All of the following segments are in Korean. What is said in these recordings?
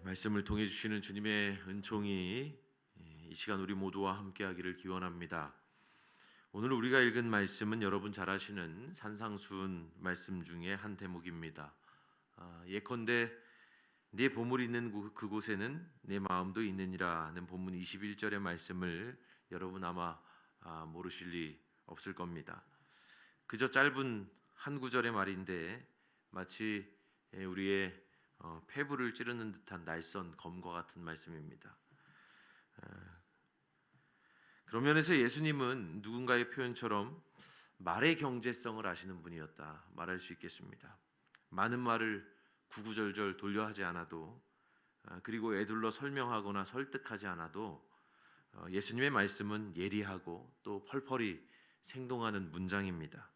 말씀을 통해 주시는 주님의 은총이 이 시간 우리 모두와 함께하기를 기원합니다. 오늘 우리가 읽은 말씀은 여러분 잘 아시는 산상수훈 말씀 중에 한 대목입니다. 예컨대 네 보물이 있는 그곳에는 내 마음도 있느니라 하는 본문 21절의 말씀을 여러분 아마 모르실 리 없을 겁니다. 그저 짧은 한 구절의 말인데 마치 우리의 폐부를 찌르는 듯한 날선 검과 같은 말씀입니다. 그런 면에서 예수님은 누군가의 표현처럼 말의 경제성을 아시는 분이었다 말할 수 있겠습니다. 많은 말을 구구절절 돌려 하지 않아도 그리고 애둘러 설명하거나 설득하지 않아도 예수님의 말씀은 예리하고 또 펄펄이 생동하는 문장입니다.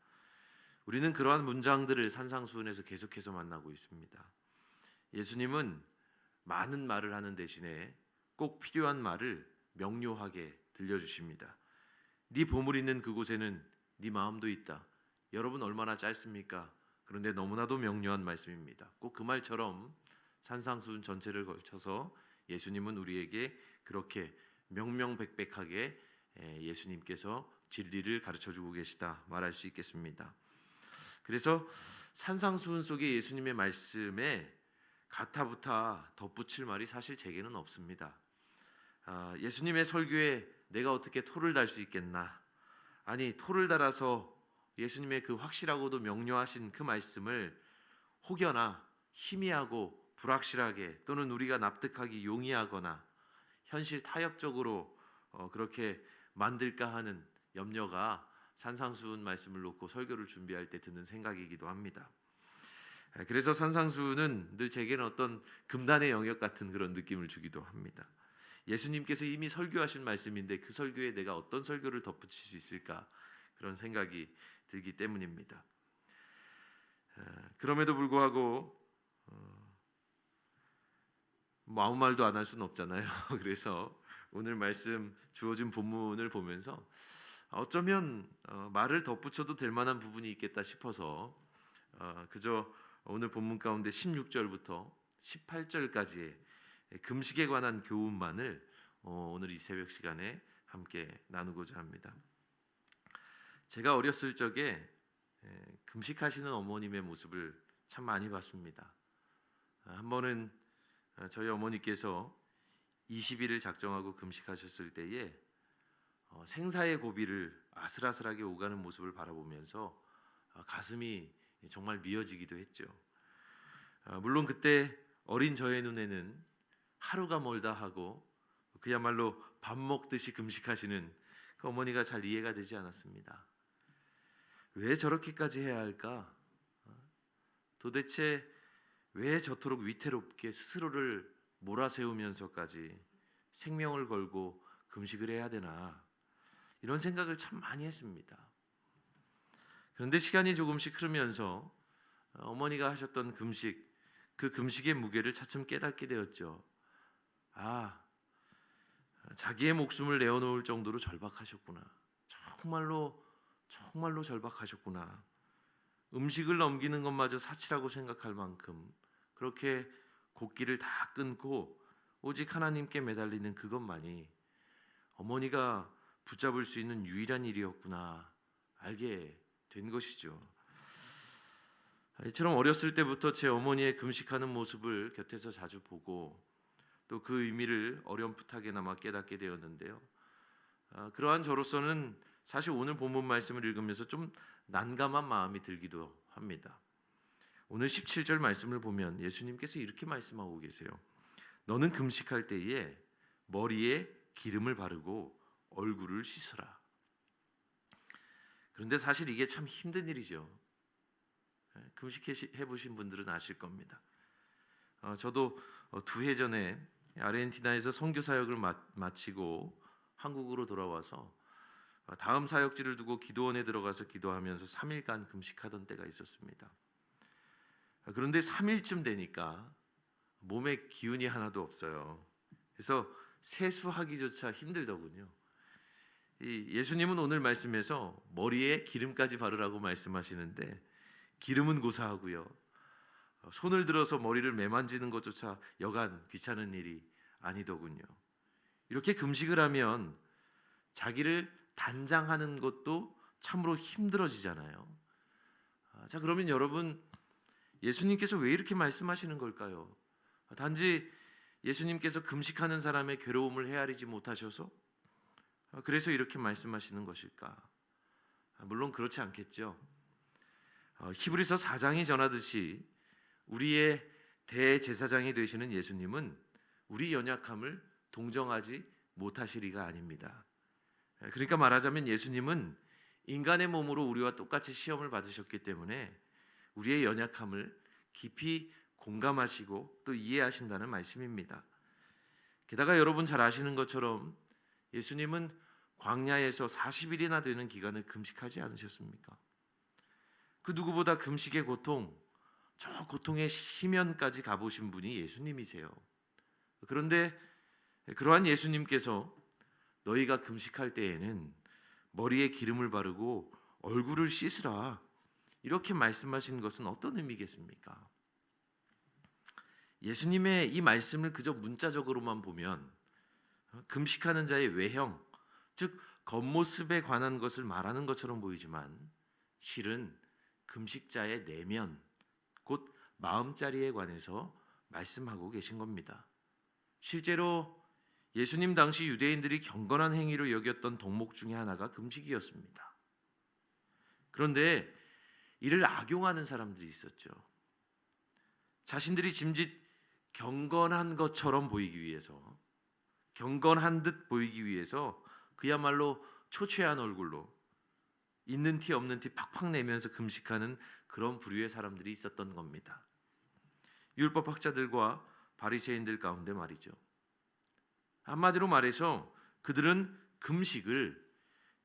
우리는 그러한 문장들을 산상수훈에서 계속해서 만나고 있습니다. 예수님은 많은 말을 하는 대신에 꼭 필요한 말을 명료하게 들려주십니다. 네 보물 있는 그곳에는 네 마음도 있다. 여러분 얼마나 짧습니까? 그런데 너무나도 명료한 말씀입니다. 꼭 그 말처럼 산상수훈 전체를 걸쳐서 예수님은 우리에게 그렇게 명명백백하게 예수님께서 진리를 가르쳐주고 계시다 말할 수 있겠습니다. 그래서 산상수훈 속의 예수님의 말씀에 가타부타 덧붙일 말이 사실 제게는 없습니다. 예수님의 설교에 내가 어떻게 토를 달 수 있겠나? 아니 토를 달아서 예수님의 그 확실하고도 명료하신 그 말씀을 혹여나 희미하고 불확실하게 또는 우리가 납득하기 용이하거나 현실 타협적으로 그렇게 만들까 하는 염려가 산상수훈 말씀을 놓고 설교를 준비할 때 드는 생각이기도 합니다. 그래서 산상수훈은 늘 제게는 어떤 금단의 영역 같은 그런 느낌을 주기도 합니다. 예수님께서 이미 설교하신 말씀인데 그 설교에 내가 어떤 설교를 덧붙일 수 있을까 그런 생각이 들기 때문입니다. 그럼에도 불구하고 아무 말도 안 할 수는 없잖아요. 그래서 오늘 말씀 주어진 본문을 보면서 어쩌면 말을 덧붙여도 될 만한 부분이 있겠다 싶어서 그저 오늘 본문 가운데 16절부터 18절까지의 금식에 관한 교훈만을 오늘 이 새벽 시간에 함께 나누고자 합니다. 제가 어렸을 적에 금식하시는 어머님의 모습을 참 많이 봤습니다. 한 번은 저희 어머니께서 20일을 작정하고 금식하셨을 때에 생사의 고비를 아슬아슬하게 오가는 모습을 바라보면서 가슴이 정말 미어지기도 했죠. 물론 그때 어린 저의 눈에는 하루가 멀다 하고 그야말로 밥 먹듯이 금식하시는 그 어머니가 잘 이해가 되지 않았습니다. 왜 저렇게까지 해야 할까? 도대체 왜 저토록 위태롭게 스스로를 몰아세우면서까지 생명을 걸고 금식을 해야 되나? 이런 생각을 참 많이 했습니다. 그런데 시간이 조금씩 흐르면서 어머니가 하셨던 금식, 그 금식의 무게를 차츰 깨닫게 되었죠. 자기의 목숨을 내어놓을 정도로 절박하셨구나. 정말로 절박하셨구나. 음식을 넘기는 것마저 사치라고 생각할 만큼 그렇게 곡기를 다 끊고 오직 하나님께 매달리는 그것만이 어머니가 붙잡을 수 있는 유일한 일이었구나 알게 된 것이죠. 이처럼 어렸을 때부터 제 어머니의 금식하는 모습을 곁에서 자주 보고 또 그 의미를 어렴풋하게나마 깨닫게 되었는데요. 그러한 저로서는 사실 오늘 본문 말씀을 읽으면서 좀 난감한 마음이 들기도 합니다. 오늘 17절 말씀을 보면 예수님께서 이렇게 말씀하고 계세요. 너는 금식할 때에 머리에 기름을 바르고 얼굴을 씻어라. 그런데 사실 이게 참 힘든 일이죠. 금식해 보신 분들은 아실 겁니다. 저도 2해 전에 아르헨티나에서 선교 사역을 마치고 한국으로 돌아와서 다음 사역지를 두고 기도원에 들어가서 기도하면서 3일간 금식하던 때가 있었습니다. 그런데 3일쯤 되니까 몸에 기운이 하나도 없어요. 그래서 세수하기조차 힘들더군요. 예수님은 오늘 말씀에서 머리에 기름까지 바르라고 말씀하시는데 기름은 고사하고요. 손을 들어서 머리를 매만지는 것조차 여간 귀찮은 일이 아니더군요. 이렇게 금식을 하면 자기를 단장하는 것도 참으로 힘들어지잖아요. 자, 그러면 여러분, 예수님께서 왜 이렇게 말씀하시는 걸까요? 단지 예수님께서 금식하는 사람의 괴로움을 헤아리지 못하셔서 그래서 이렇게 말씀하시는 것일까? 물론 그렇지 않겠죠. 히브리서 4장이 전하듯이 우리의 대제사장이 되시는 예수님은 우리 연약함을 동정하지 못하실 리가 아닙니다. 그러니까 말하자면 예수님은 인간의 몸으로 우리와 똑같이 시험을 받으셨기 때문에 우리의 연약함을 깊이 공감하시고 또 이해하신다는 말씀입니다. 게다가 여러분 잘 아시는 것처럼 예수님은 광야에서 40일이나 되는 기간을 금식하지 않으셨습니까? 그 누구보다 금식의 고통, 저 고통의 심연까지 가보신 분이 예수님이세요. 그런데 그러한 예수님께서 너희가 금식할 때에는 머리에 기름을 바르고 얼굴을 씻으라, 이렇게 말씀하신 것은 어떤 의미겠습니까? 예수님의 이 말씀을 그저 문자적으로만 보면 금식하는 자의 외형, 즉 겉모습에 관한 것을 말하는 것처럼 보이지만 실은 금식자의 내면, 곧 마음자리에 관해서 말씀하고 계신 겁니다. 실제로 예수님 당시 유대인들이 경건한 행위로 여겼던 덕목 중에 하나가 금식이었습니다. 그런데 이를 악용하는 사람들이 있었죠. 자신들이 짐짓 경건한 것처럼 보이기 위해서, 경건한 듯 보이기 위해서 그야말로 초췌한 얼굴로 있는 티 없는 티 팍팍 내면서 금식하는 그런 부류의 사람들이 있었던 겁니다. 율법학자들과 바리새인들 가운데 말이죠. 한마디로 말해서 그들은 금식을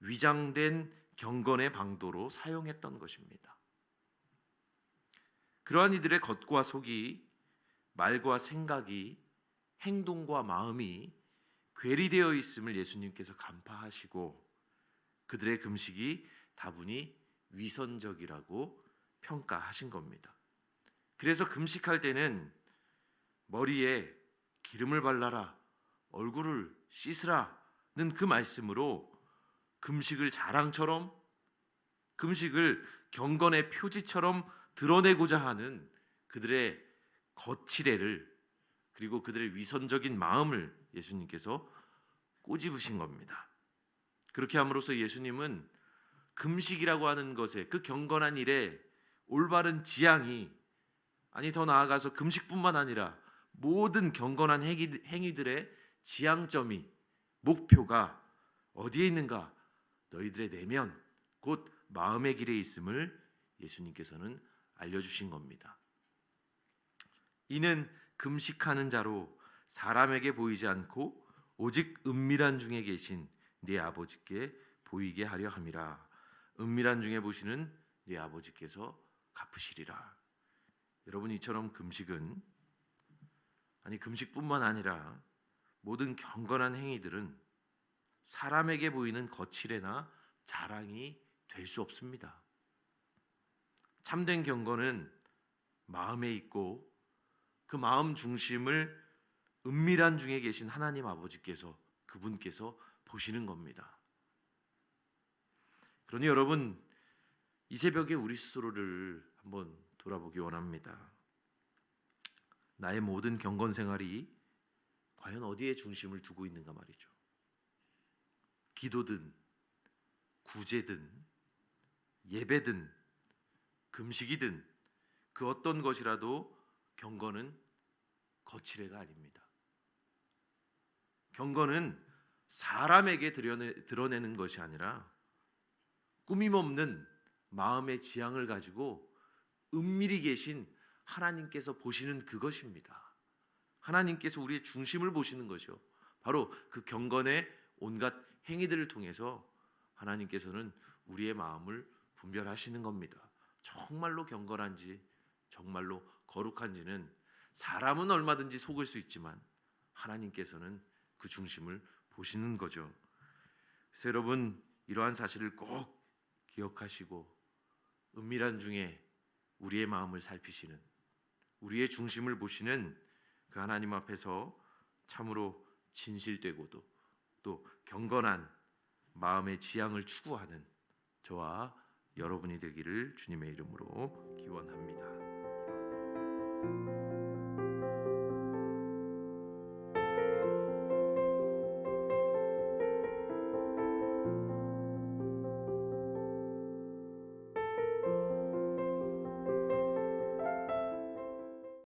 위장된 경건의 방도로 사용했던 것입니다. 그러한 이들의 겉과 속이, 말과 생각이, 행동과 마음이 괴리되어 있음을 예수님께서 간파하시고 그들의 금식이 다분히 위선적이라고 평가하신 겁니다. 그래서 금식할 때는 머리에 기름을 발라라, 얼굴을 씻으라는 그 말씀으로 금식을 자랑처럼, 금식을 경건의 표지처럼 드러내고자 하는 그들의 거칠애를, 그리고 그들의 위선적인 마음을 예수님께서 꼬집으신 겁니다. 그렇게 함으로써 예수님은 금식이라고 하는 것에, 그 경건한 일에 올바른 지향이, 아니 더 나아가서 금식뿐만 아니라 모든 경건한 행위들의 지향점이, 목표가 어디에 있는가? 너희들의 내면, 곧 마음의 길에 있음을 예수님께서는 알려주신 겁니다. 이는 금식하는 자로 사람에게 보이지 않고 오직 은밀한 중에 계신 네 아버지께 보이게 하려 함이라. 은밀한 중에 보시는 네 아버지께서 갚으시리라. 여러분, 이처럼 금식은, 아니 금식뿐만 아니라 모든 경건한 행위들은 사람에게 보이는 거칠애나 자랑이 될 수 없습니다. 참된 경건은 마음에 있고 그 마음 중심을 은밀한 중에 계신 하나님 아버지께서, 그분께서 보시는 겁니다. 그러니 여러분, 이 새벽에 우리 스스로를 한번 돌아보기 원합니다. 나의 모든 경건 생활이 과연 어디에 중심을 두고 있는가 말이죠. 기도든 구제든 예배든 금식이든 그 어떤 것이라도 경건은 거칠애가 아닙니다. 경건은 사람에게 드러내는 것이 아니라 꾸밈없는 마음의 지향을 가지고 은밀히 계신 하나님께서 보시는 그것입니다. 하나님께서 우리의 중심을 보시는 것이요, 바로 그 경건의 온갖 행위들을 통해서 하나님께서는 우리의 마음을 분별하시는 겁니다. 정말로 경건한지 정말로 거룩한지는 사람은 얼마든지 속을 수 있지만 하나님께서는 그 중심을 보시는 거죠. 그래서 여러분, 이러한 사실을 꼭 기억하시고 은밀한 중에 우리의 마음을 살피시는, 우리의 중심을 보시는 그 하나님 앞에서 참으로 진실되고도 또 경건한 마음의 지향을 추구하는 저와 여러분이 되기를 주님의 이름으로 기원합니다.